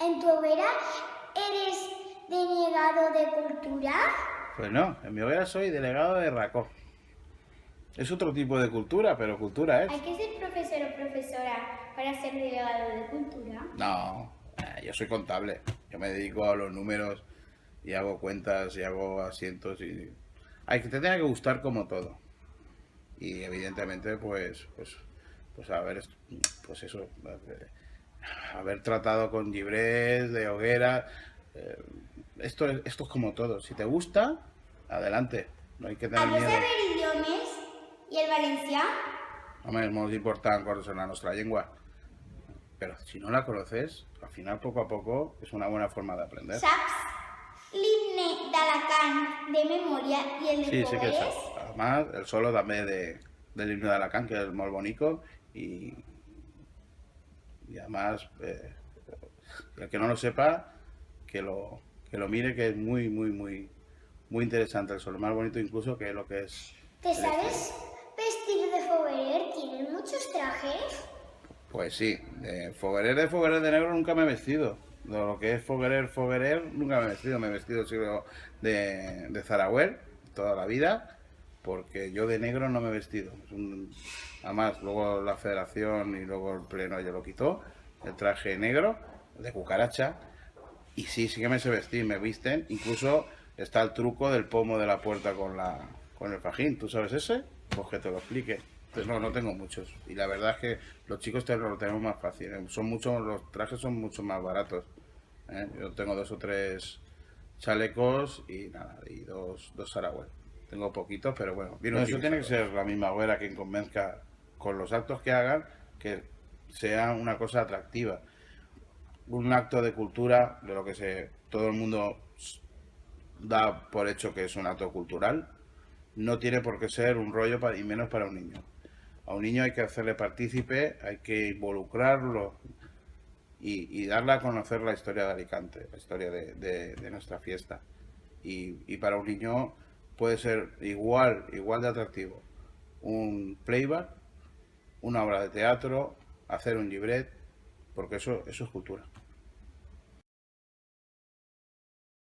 ¿En tu hoguera eres delegado de cultura? Pues no, en mi hoguera soy delegado de RACO. Es otro tipo de cultura, pero cultura ¿Hay es. que ser profesor o profesora para ser delegado de cultura? No, yo soy contable. Yo me dedico a los números y hago cuentas y hago asientos y... te tiene que gustar como todo. Y evidentemente, pues haber, pues eso, haber tratado con librés, de hoguera. eh, esto es como todo. Si te gusta, adelante. No hay que tener ¿Hay que miedo. saber idiomas y el valencià? Home, és molt important conocer la nuestra lengua. Pero si no la conoces, al final poco a poco es una buena forma de aprender. Saps l'himne d'Alacant de memòria i el de Sí, sé que es. Fogueres? Además, el solo también del himno de Alacant, que es muy bonito. Y además, el que no lo sepa, que lo mire, que es muy, muy, muy, muy interesante. El solo más bonito incluso que lo que es ¿Te el estilo. sabes vestir de foguerer? ¿Tienen muchos trajes? Pues sí, de foguerer de negro nunca me he vestido. De lo que es foguerer, nunca me he vestido. Me he vestido siglo de Zaragüel toda la vida, porque yo de negro no me he vestido. Además, luego la federación y luego el pleno ya lo quitó, el traje negro de cucaracha. Y sí, sí que me sé vestir, me visten. Incluso está el truco del pomo de la puerta con el fajín. ¿Tú sabes ese? Pues que te lo explique. Entonces no tengo muchos. Y la verdad es que los chicos lo tenemos más fácil. Los trajes son mucho más baratos. Yo tengo 2 o 3 chalecos y nada, y dos Saragüel. Tengo poquitos, pero bueno. Bien, eso tiene que ser la misma hoguera quien convenzca con los actos que hagan que sea una cosa atractiva. Un acto de cultura, de lo que todo el mundo da por hecho que es un acto cultural, no tiene por qué ser un rollo y menos para un niño. A un niño hay que hacerle partícipe, hay que involucrarlo y darle a conocer la historia de Alicante, la historia de nuestra fiesta. Y para un niño puede ser igual de atractivo un playback, una obra de teatro, hacer un libret, porque eso es cultura.